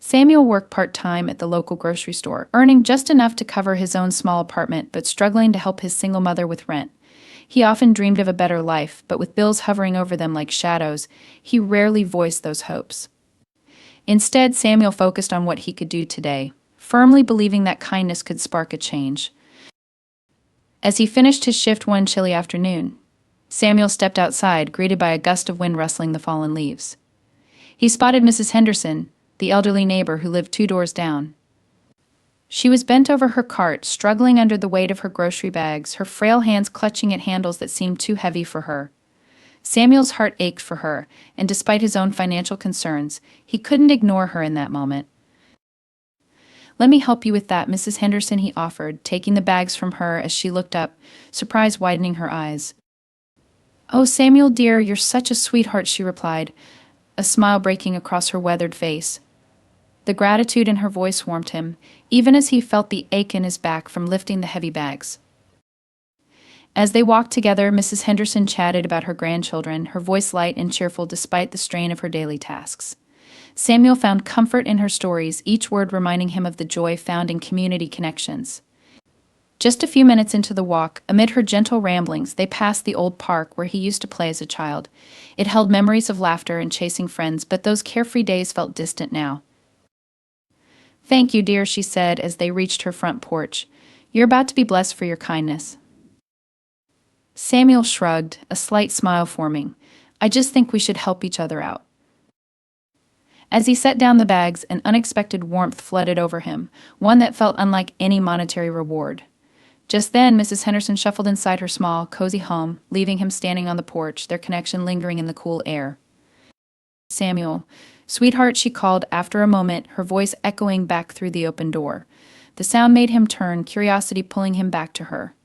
Samuel worked part-time at the local grocery store, earning just enough to cover his own small apartment but struggling to help his single mother with rent. He often dreamed of a better life, but with bills hovering over them like shadows, he rarely voiced those hopes. Instead, Samuel focused on what he could do today, firmly believing that kindness could spark a change. As he finished his shift one chilly afternoon, Samuel stepped outside, greeted by a gust of wind rustling the fallen leaves. He spotted Mrs. Henderson, the elderly neighbor who lived 2 doors down. She was bent over her cart, struggling under the weight of her grocery bags, her frail hands clutching at handles that seemed too heavy for her. Samuel's heart ached for her, and despite his own financial concerns, he couldn't ignore her in that moment. "Let me help you with that, Mrs. Henderson," he offered, taking the bags from her as she looked up, surprise widening her eyes. "Oh, Samuel dear, you're such a sweetheart," she replied, a smile breaking across her weathered face. The gratitude in her voice warmed him, even as he felt the ache in his back from lifting the heavy bags. As they walked together, Mrs. Henderson chatted about her grandchildren, her voice light and cheerful despite the strain of her daily tasks. Samuel found comfort in her stories, each word reminding him of the joy found in community connections. Just a few minutes into the walk, amid her gentle ramblings, they passed the old park where he used to play as a child. It held memories of laughter and chasing friends, but those carefree days felt distant now. "Thank you, dear," she said as they reached her front porch. "You're about to be blessed for your kindness." Samuel shrugged, a slight smile forming. "I just think we should help each other out." As he set down the bags, an unexpected warmth flooded over him, one that felt unlike any monetary reward. Just then, Mrs. Henderson shuffled inside her small, cozy home, leaving him standing on the porch, their connection lingering in the cool air. "Samuel, sweetheart," she called after a moment, her voice echoing back through the open door. The sound made him turn, curiosity pulling him back to her.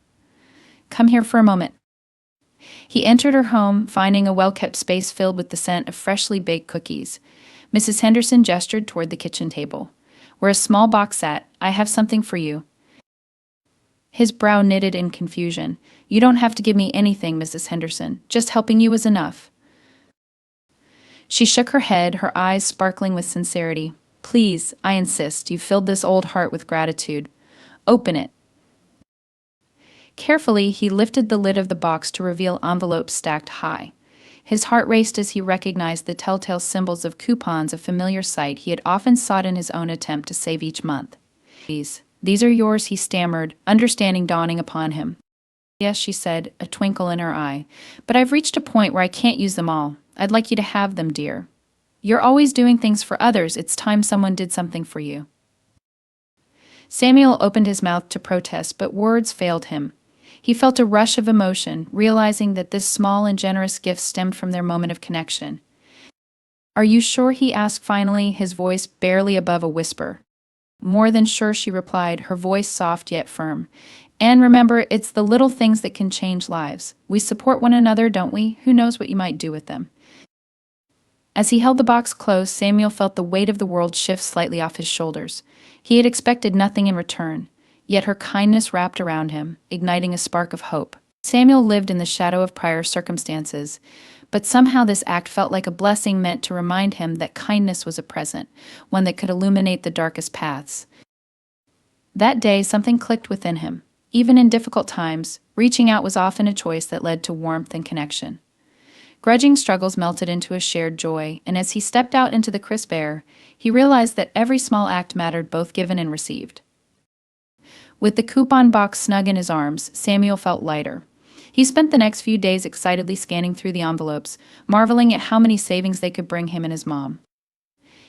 "Come here for a moment." He entered her home, finding a well-kept space filled with the scent of freshly baked cookies. Mrs. Henderson gestured toward the kitchen table, where a small box sat. "I have something for you." His brow knitted in confusion. "You don't have to give me anything, Mrs. Henderson. Just helping you is enough." She shook her head, her eyes sparkling with sincerity. "Please, I insist. You've filled this old heart with gratitude. Open it." Carefully, he lifted the lid of the box to reveal envelopes stacked high. His heart raced as he recognized the telltale symbols of coupons, a familiar sight he had often sought in his own attempt to save each month. These are yours," he stammered, understanding dawning upon him. "Yes," she said, a twinkle in her eye, "but I've reached a point where I can't use them all. I'd like you to have them, dear. You're always doing things for others. It's time someone did something for you." Samuel opened his mouth to protest, but words failed him. He felt a rush of emotion, realizing that this small and generous gift stemmed from their moment of connection. "Are you sure?" he asked finally, his voice barely above a whisper. "More than sure," she replied, her voice soft yet firm. "And remember, it's the little things that can change lives. We support one another, don't we? Who knows what you might do with them?" As he held the box close, Samuel felt the weight of the world shift slightly off his shoulders. He had expected nothing in return. Yet her kindness wrapped around him, igniting a spark of hope. Samuel lived in the shadow of prior circumstances, but somehow this act felt like a blessing meant to remind him that kindness was a present, one that could illuminate the darkest paths. That day, something clicked within him. Even in difficult times, reaching out was often a choice that led to warmth and connection. Grudging struggles melted into a shared joy, and as he stepped out into the crisp air, he realized that every small act mattered, both given and received. With the coupon box snug in his arms, Samuel felt lighter. He spent the next few days excitedly scanning through the envelopes, marveling at how many savings they could bring him and his mom.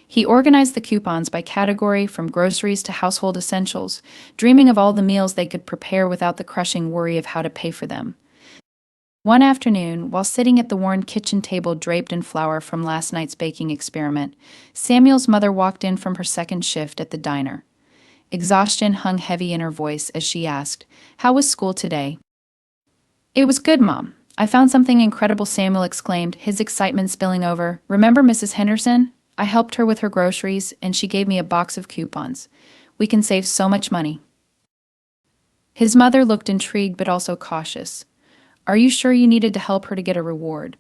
He organized the coupons by category, from groceries to household essentials, dreaming of all the meals they could prepare without the crushing worry of how to pay for them. One afternoon, while sitting at the worn kitchen table draped in flour from last night's baking experiment, Samuel's mother walked in from her second shift at the diner. Exhaustion hung heavy in her voice as she asked, "How was school today?" "It was good, Mom. I found something incredible," Samuel exclaimed, his excitement spilling over. "Remember Mrs. Henderson? I helped her with her groceries, and she gave me a box of coupons. We can save so much money." His mother looked intrigued but also cautious. "Are you sure you needed to help her to get a reward?"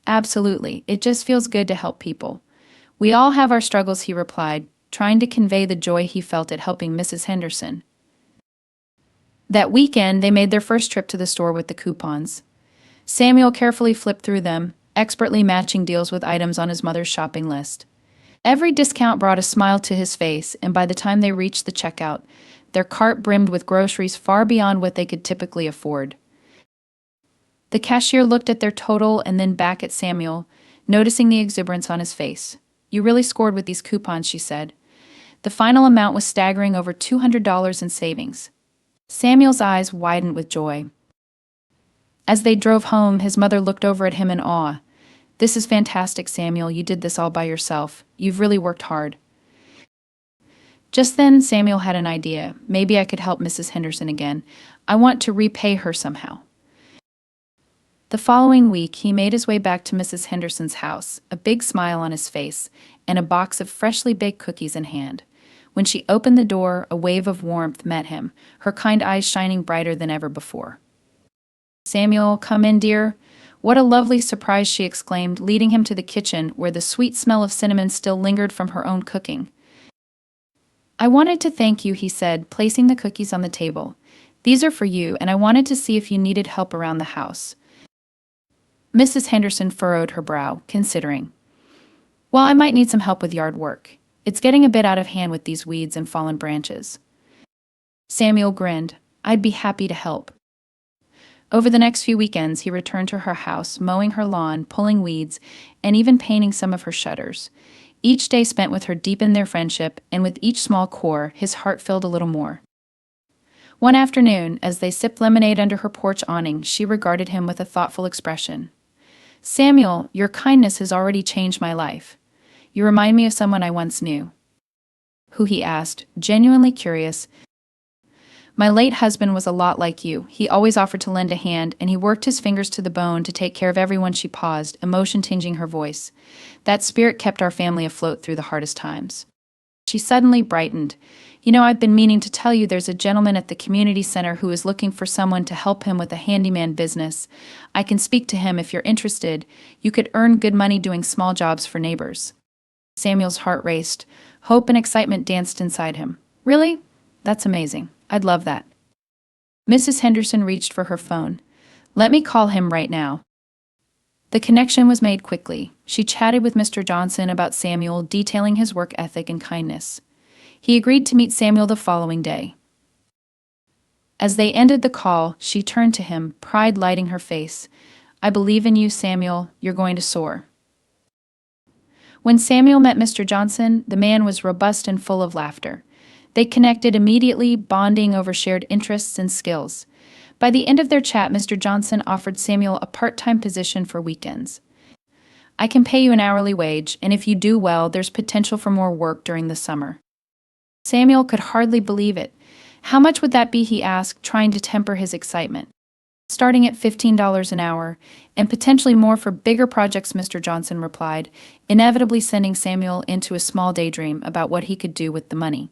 "Absolutely. It just feels good to help people. We all have our struggles, he replied, trying to convey the joy he felt at helping Mrs. Henderson. That weekend, they made their first trip to the store with the coupons. Samuel carefully flipped through them, expertly matching deals with items on his mother's shopping list. Every discount brought a smile to his face, and by the time they reached the checkout, their cart brimmed with groceries far beyond what they could typically afford. The cashier looked at their total and then back at Samuel, noticing the exuberance on his face. "You really scored with these coupons," she said. The final amount was staggering over $200 in savings. Samuel's eyes widened with joy. As they drove home, his mother looked over at him in awe. "This is fantastic, Samuel. You did this all by yourself. You've really worked hard." Just then, Samuel had an idea. "Maybe I could help Mrs. Henderson again. I want to repay her somehow." The following week, he made his way back to Mrs. Henderson's house, a big smile on his face, and a box of freshly baked cookies in hand. When she opened the door, a wave of warmth met him, her kind eyes shining brighter than ever before. "Samuel, come in, dear." "What a lovely surprise," she exclaimed, leading him to the kitchen where the sweet smell of cinnamon still lingered from her own cooking. "I wanted to thank you," he said, placing the cookies on the table. "These are for you, and I wanted to see if you needed help around the house." Mrs. Henderson furrowed her brow, considering. "Well, I might need some help with yard work. It's getting a bit out of hand with these weeds and fallen branches." Samuel grinned. "I'd be happy to help." Over the next few weekends, he returned to her house, mowing her lawn, pulling weeds, and even painting some of her shutters. Each day spent with her deepened their friendship, and with each small chore, his heart filled a little more. One afternoon, as they sipped lemonade under her porch awning, she regarded him with a thoughtful expression. "Samuel, your kindness has already changed my life. You remind me of someone I once knew." "Who?" he asked, genuinely curious. "My late husband was a lot like you. He always offered to lend a hand, and he worked his fingers to the bone to take care of everyone." She paused, emotion tinging her voice. "That spirit kept our family afloat through the hardest times." She suddenly brightened. "You know, I've been meaning to tell you there's a gentleman at the community center who is looking for someone to help him with a handyman business. I can speak to him if you're interested. You could earn good money doing small jobs for neighbors." Samuel's heart raced. Hope and excitement danced inside him. "Really? That's amazing. I'd love that." Mrs. Henderson reached for her phone. "Let me call him right now." The connection was made quickly. She chatted with Mr. Johnson about Samuel, detailing his work ethic and kindness. He agreed to meet Samuel the following day. As they ended the call, she turned to him, pride lighting her face. "I believe in you, Samuel. You're going to soar." When Samuel met Mr. Johnson, the man was robust and full of laughter. They connected immediately, bonding over shared interests and skills. By the end of their chat, Mr. Johnson offered Samuel a part-time position for weekends. "I can pay you an hourly wage, and if you do well, there's potential for more work during the summer." Samuel could hardly believe it. "How much would that be?" he asked, trying to temper his excitement. "Starting at $15 an hour, and potentially more for bigger projects," Mr. Johnson replied, inevitably sending Samuel into a small daydream about what he could do with the money.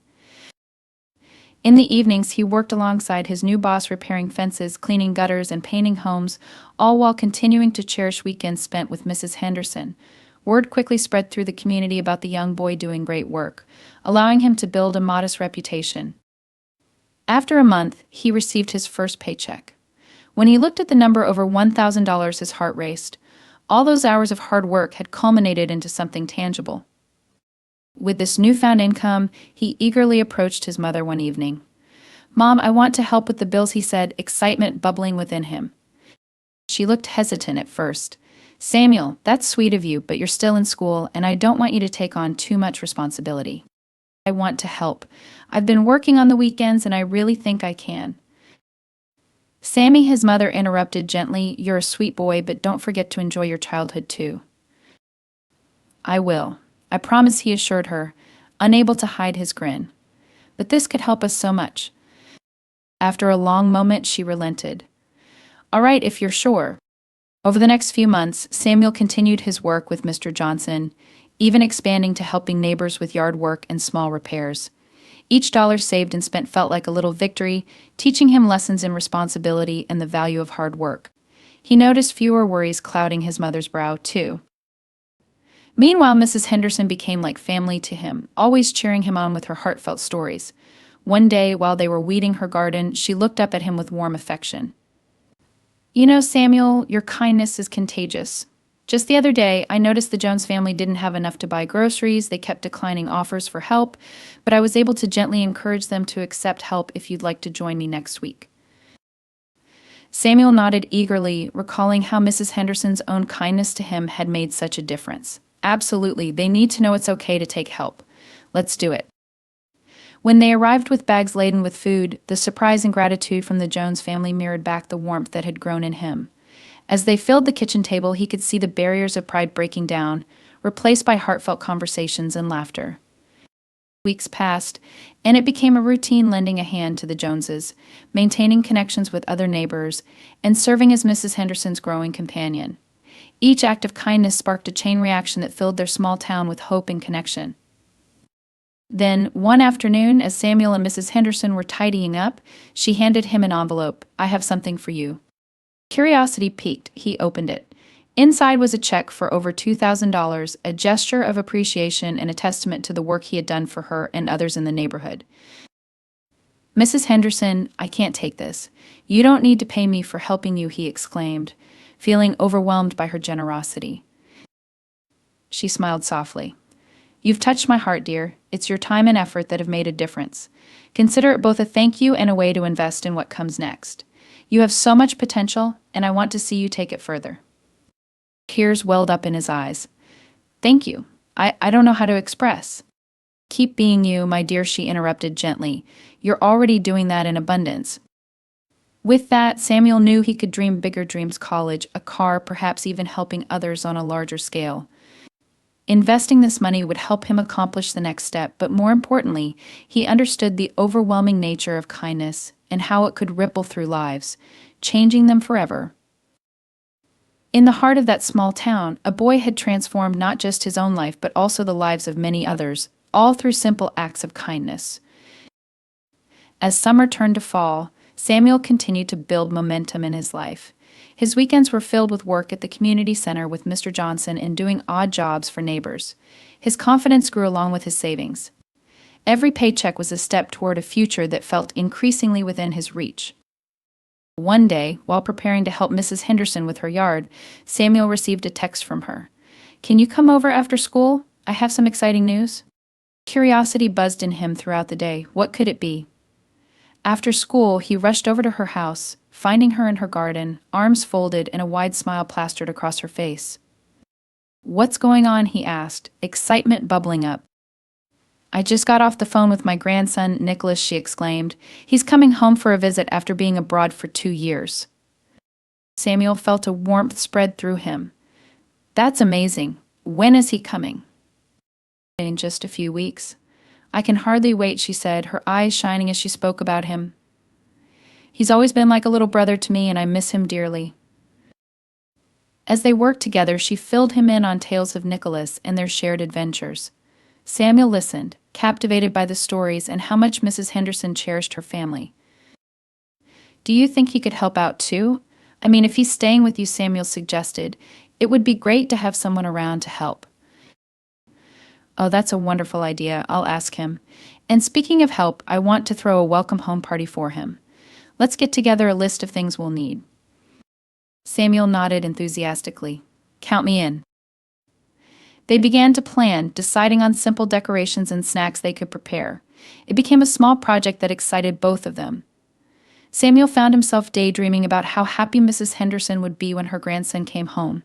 In the evenings, he worked alongside his new boss, repairing fences, cleaning gutters, and painting homes, all while continuing to cherish weekends spent with Mrs. Henderson. Word quickly spread through the community about the young boy doing great work, allowing him to build a modest reputation. After a month, he received his first paycheck. When he looked at the number over $1,000, his heart raced. All those hours of hard work had culminated into something tangible. With this newfound income, he eagerly approached his mother one evening. "Mom, I want to help with the bills," he said, excitement bubbling within him. She looked hesitant at first. "Samuel, that's sweet of you, but you're still in school, and I don't want you to take on too much responsibility." "I want to help. I've been working on the weekends, and I really think I can." "Sammy," his mother interrupted gently, "you're a sweet boy, but don't forget to enjoy your childhood too." "I will. I promise," he assured her, unable to hide his grin. "But this could help us so much." After a long moment, she relented. "All right, if you're sure." Over the next few months, Samuel continued his work with Mr. Johnson, even expanding to helping neighbors with yard work and small repairs. Each dollar saved and spent felt like a little victory, teaching him lessons in responsibility and the value of hard work. He noticed fewer worries clouding his mother's brow, too. Meanwhile, Mrs. Henderson became like family to him, always cheering him on with her heartfelt stories. One day, while they were weeding her garden, she looked up at him with warm affection. You know, Samuel, your kindness is contagious. Just the other day, I noticed the Jones family didn't have enough to buy groceries. They kept declining offers for help, but I was able to gently encourage them to accept help if you'd like to join me next week. Samuel nodded eagerly, recalling how Mrs. Henderson's own kindness to him had made such a difference. Absolutely, they need to know it's okay to take help. Let's do it. When they arrived with bags laden with food, the surprise and gratitude from the Jones family mirrored back the warmth that had grown in him. As they filled the kitchen table, he could see the barriers of pride breaking down, replaced by heartfelt conversations and laughter. Weeks passed, and it became a routine lending a hand to the Joneses, maintaining connections with other neighbors, and serving as Mrs. Henderson's growing companion. Each act of kindness sparked a chain reaction that filled their small town with hope and connection. Then, one afternoon, as Samuel and Mrs. Henderson were tidying up, she handed him an envelope. "I have something for you." Curiosity piqued, he opened it. Inside was a check for over $2,000, a gesture of appreciation and a testament to the work he had done for her and others in the neighborhood. "Mrs. Henderson, I can't take this. You don't need to pay me for helping you," he exclaimed, feeling overwhelmed by her generosity. She smiled softly. "You've touched my heart, dear. It's your time and effort that have made a difference. Consider it both a thank you and a way to invest in what comes next. You have so much potential, and I want to see you take it further." Tears welled up in his eyes. "Thank you. I don't know how to express." "Keep being you, my dear," she interrupted gently. "You're already doing that in abundance." With that, Samuel knew he could dream bigger dreams: college, a car, perhaps even helping others on a larger scale. Investing this money would help him accomplish the next step, but more importantly, he understood the overwhelming nature of kindness and how it could ripple through lives, changing them forever. In the heart of that small town, a boy had transformed not just his own life but also the lives of many others, all through simple acts of kindness. As summer turned to fall, Samuel continued to build momentum in his life. His weekends were filled with work at the community center with Mr. Johnson and doing odd jobs for neighbors. His confidence grew along with his savings. Every paycheck was a step toward a future that felt increasingly within his reach. One day, while preparing to help Mrs. Henderson with her yard, Samuel received a text from her. "Can you come over after school? I have some exciting news." Curiosity buzzed in him throughout the day. What could it be? After school, he rushed over to her house, finding her in her garden, arms folded and a wide smile plastered across her face. "What's going on?" he asked, excitement bubbling up. "I just got off the phone with my grandson, Nicholas," she exclaimed. "He's coming home for a visit after being abroad for 2 years." Samuel felt a warmth spread through him. "That's amazing. When is he coming?" "In just a few weeks." "I can hardly wait," she said, her eyes shining as she spoke about him. "He's always been like a little brother to me, and I miss him dearly." As they worked together, she filled him in on tales of Nicholas and their shared adventures. Samuel listened, captivated by the stories and how much Mrs. Henderson cherished her family. "Do you think he could help out too? I mean, if he's staying with you," Samuel suggested, "it would be great to have someone around to help." "Oh, that's a wonderful idea. I'll ask him. And speaking of help, I want to throw a welcome home party for him. Let's get together a list of things we'll need." Samuel nodded enthusiastically. "Count me in." They began to plan, deciding on simple decorations and snacks they could prepare. It became a small project that excited both of them. Samuel found himself daydreaming about how happy Mrs. Henderson would be when her grandson came home.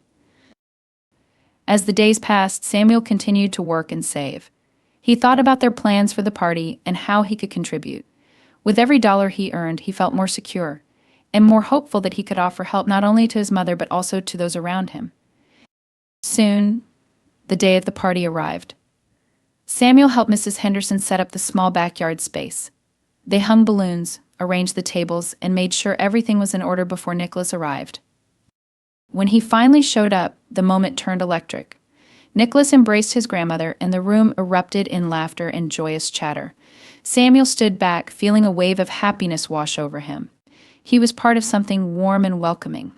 As the days passed, Samuel continued to work and save. He thought about their plans for the party and how he could contribute. With every dollar he earned, he felt more secure and more hopeful that he could offer help not only to his mother but also to those around him. Soon, the day of the party arrived. Samuel helped Mrs. Henderson set up the small backyard space. They hung balloons, arranged the tables, and made sure everything was in order before Nicholas arrived. When he finally showed up, the moment turned electric. Nicholas embraced his grandmother, and the room erupted in laughter and joyous chatter. Samuel stood back, feeling a wave of happiness wash over him. He was part of something warm and welcoming.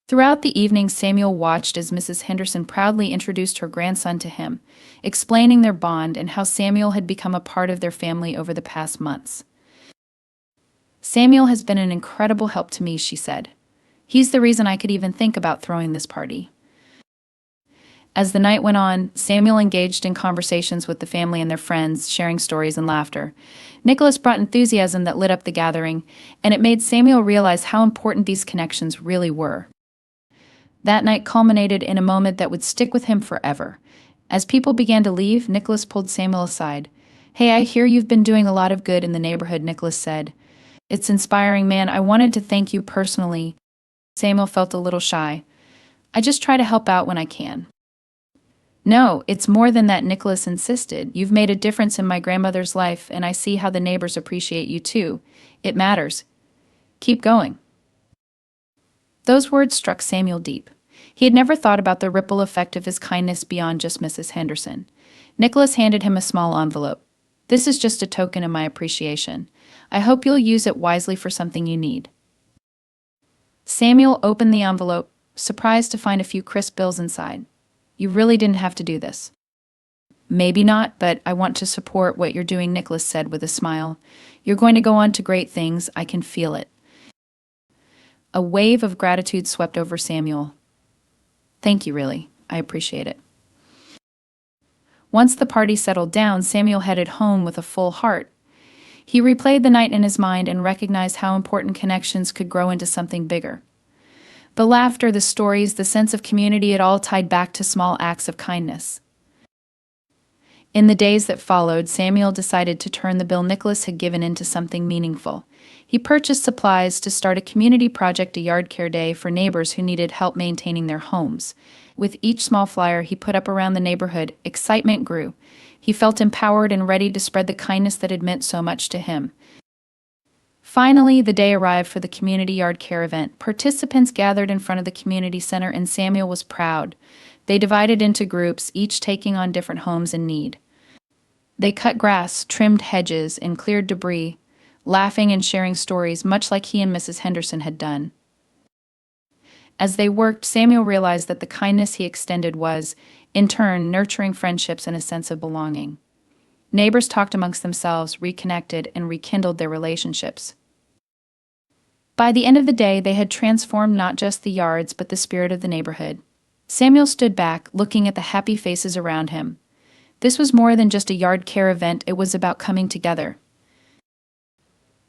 Throughout the evening, Samuel watched as Mrs. Henderson proudly introduced her grandson to him, explaining their bond and how Samuel had become a part of their family over the past months. Samuel has been an incredible help to me, she said. He's the reason I could even think about throwing this party. As the night went on, Samuel engaged in conversations with the family and their friends, sharing stories and laughter. Nicholas brought enthusiasm that lit up the gathering, and it made Samuel realize how important these connections really were. That night culminated in a moment that would stick with him forever. As people began to leave, Nicholas pulled Samuel aside. "Hey, I hear you've been doing a lot of good in the neighborhood," Nicholas said. "It's inspiring, man. I wanted to thank you personally." Samuel felt a little shy. "I just try to help out when I can." "No, it's more than that," Nicholas insisted. "You've made a difference in my grandmother's life, and I see how the neighbors appreciate you too. It matters. Keep going." Those words struck Samuel deep. He had never thought about the ripple effect of his kindness beyond just Mrs. Henderson. Nicholas handed him a small envelope. "This is just a token of my appreciation. I hope you'll use it wisely for something you need." Samuel opened the envelope, surprised to find a few crisp bills inside. "You really didn't have to do this." "Maybe not, but I want to support what you're doing," Nicholas said with a smile. "You're going to go on to great things. I can feel it." A wave of gratitude swept over Samuel. "Thank you, really. I appreciate it." Once the party settled down, Samuel headed home with a full heart. He replayed the night in his mind and recognized how important connections could grow into something bigger. The laughter, the stories, the sense of community, it all tied back to small acts of kindness. In the days that followed, Samuel decided to turn the bill Nicholas had given into something meaningful. He purchased supplies to start a community project, a yard care day for neighbors who needed help maintaining their homes. With each small flyer he put up around the neighborhood, excitement grew. He felt empowered and ready to spread the kindness that had meant so much to him. Finally, the day arrived for the community yard care event. Participants gathered in front of the community center, and Samuel was proud. They divided into groups, each taking on different homes in need. They cut grass, trimmed hedges, and cleared debris, laughing and sharing stories, much like he and Mrs. Henderson had done. As they worked, Samuel realized that the kindness he extended was, in turn, nurturing friendships and a sense of belonging. Neighbors talked amongst themselves, reconnected, and rekindled their relationships. By the end of the day, they had transformed not just the yards, but the spirit of the neighborhood. Samuel stood back, looking at the happy faces around him. This was more than just a yard care event, it was about coming together.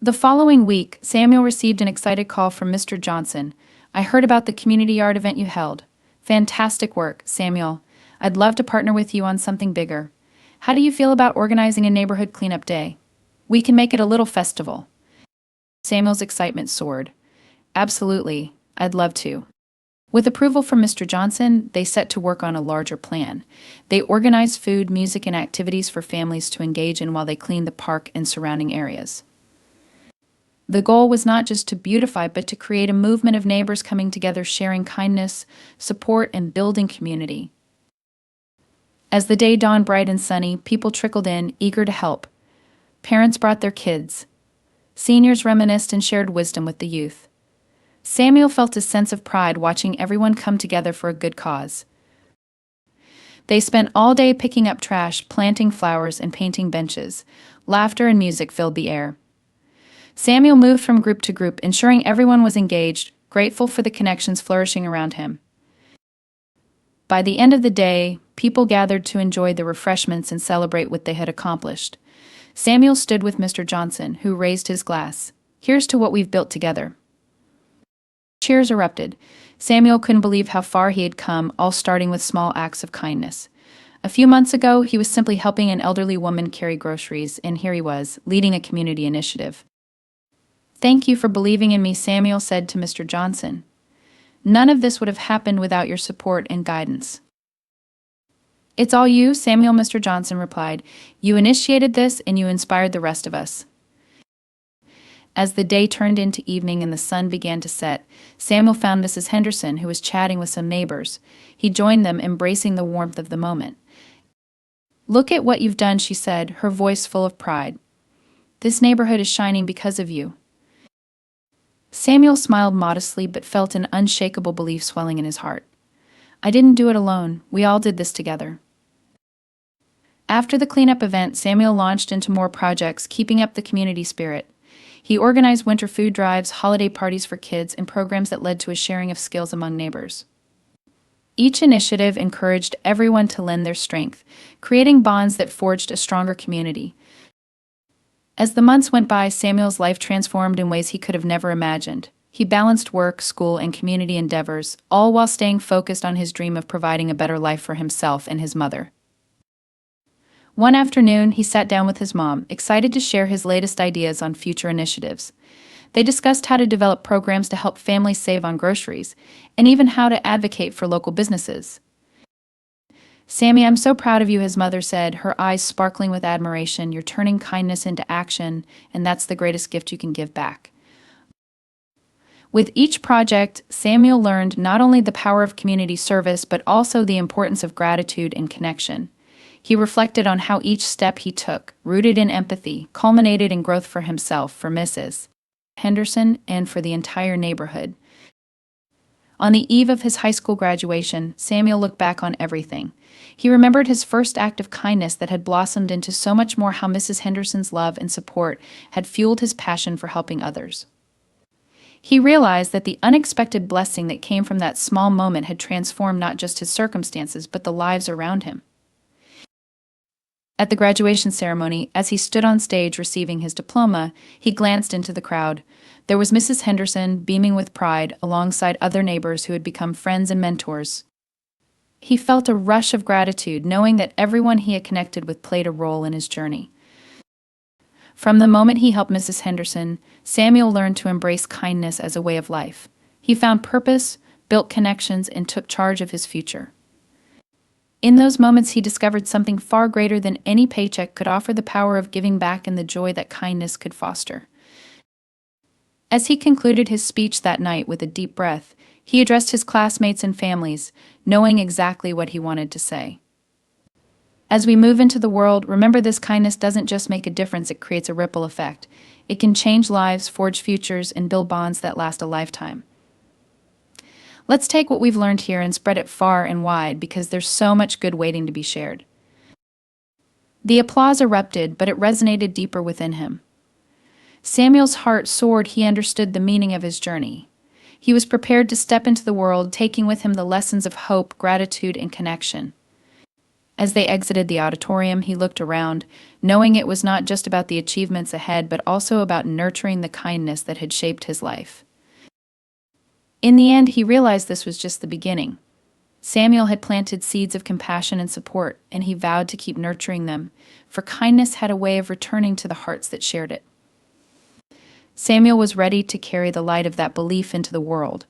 The following week, Samuel received an excited call from Mr. Johnson. "I heard about the community yard event you held. Fantastic work, Samuel. I'd love to partner with you on something bigger. How do you feel about organizing a neighborhood cleanup day? We can make it a little festival." Samuel's excitement soared. "Absolutely, I'd love to." With approval from Mr. Johnson, they set to work on a larger plan. They organized food, music, and activities for families to engage in while they cleaned the park and surrounding areas. The goal was not just to beautify, but to create a movement of neighbors coming together, sharing kindness, support, and building community. As the day dawned bright and sunny, people trickled in, eager to help. Parents brought their kids. Seniors reminisced and shared wisdom with the youth. Samuel felt a sense of pride watching everyone come together for a good cause. They spent all day picking up trash, planting flowers, and painting benches. Laughter and music filled the air. Samuel moved from group to group, ensuring everyone was engaged, grateful for the connections flourishing around him. By the end of the day, people gathered to enjoy the refreshments and celebrate what they had accomplished. Samuel stood with Mr. Johnson, who raised his glass. "Here's to what we've built together." Cheers erupted. Samuel couldn't believe how far he had come, all starting with small acts of kindness. A few months ago, he was simply helping an elderly woman carry groceries, and here he was, leading a community initiative. "Thank you for believing in me," Samuel said to Mr. Johnson. "None of this would have happened without your support and guidance." "It's all you, Samuel," Mr. Johnson replied. "You initiated this, and you inspired the rest of us." As the day turned into evening and the sun began to set, Samuel found Mrs. Henderson, who was chatting with some neighbors. He joined them, embracing the warmth of the moment. "Look at what you've done," she said, her voice full of pride. "This neighborhood is shining because of you." Samuel smiled modestly but felt an unshakable belief swelling in his heart. I didn't do it alone. We all did this together. After the cleanup event, Samuel launched into more projects, keeping up the community spirit. He organized winter food drives, holiday parties for kids, and programs that led to a sharing of skills among neighbors. Each initiative encouraged everyone to lend their strength, creating bonds that forged a stronger community. As the months went by, Samuel's life transformed in ways he could have never imagined. He balanced work, school, and community endeavors, all while staying focused on his dream of providing a better life for himself and his mother. One afternoon, he sat down with his mom, excited to share his latest ideas on future initiatives. They discussed how to develop programs to help families save on groceries, and even how to advocate for local businesses. Sammy, I'm so proud of you, his mother said, her eyes sparkling with admiration. You're turning kindness into action, and that's the greatest gift you can give back. With each project, Samuel learned not only the power of community service, but also the importance of gratitude and connection. He reflected on how each step he took, rooted in empathy, culminated in growth for himself, for Mrs. Henderson, and for the entire neighborhood. On the eve of his high school graduation, Samuel looked back on everything. He remembered his first act of kindness that had blossomed into so much more, how Mrs. Henderson's love and support had fueled his passion for helping others. He realized that the unexpected blessing that came from that small moment had transformed not just his circumstances, but the lives around him. At the graduation ceremony, as he stood on stage receiving his diploma, he glanced into the crowd. There was Mrs. Henderson, beaming with pride, alongside other neighbors who had become friends and mentors. He felt a rush of gratitude, knowing that everyone he had connected with played a role in his journey. From the moment he helped Mrs. Henderson, Samuel learned to embrace kindness as a way of life. He found purpose, built connections, and took charge of his future. In those moments, he discovered something far greater than any paycheck could offer: the power of giving back and the joy that kindness could foster. As he concluded his speech that night with a deep breath, he addressed his classmates and families, knowing exactly what he wanted to say. As we move into the world, remember, this kindness doesn't just make a difference, it creates a ripple effect. It can change lives, forge futures, and build bonds that last a lifetime. Let's take what we've learned here and spread it far and wide, because there's so much good waiting to be shared. The applause erupted, but it resonated deeper within him. Samuel's heart soared. He understood the meaning of his journey. He was prepared to step into the world, taking with him the lessons of hope, gratitude, and connection. As they exited the auditorium, he looked around, knowing it was not just about the achievements ahead, but also about nurturing the kindness that had shaped his life. In the end, he realized this was just the beginning. Samuel had planted seeds of compassion and support, and he vowed to keep nurturing them, for kindness had a way of returning to the hearts that shared it. Samuel was ready to carry the light of that belief into the world,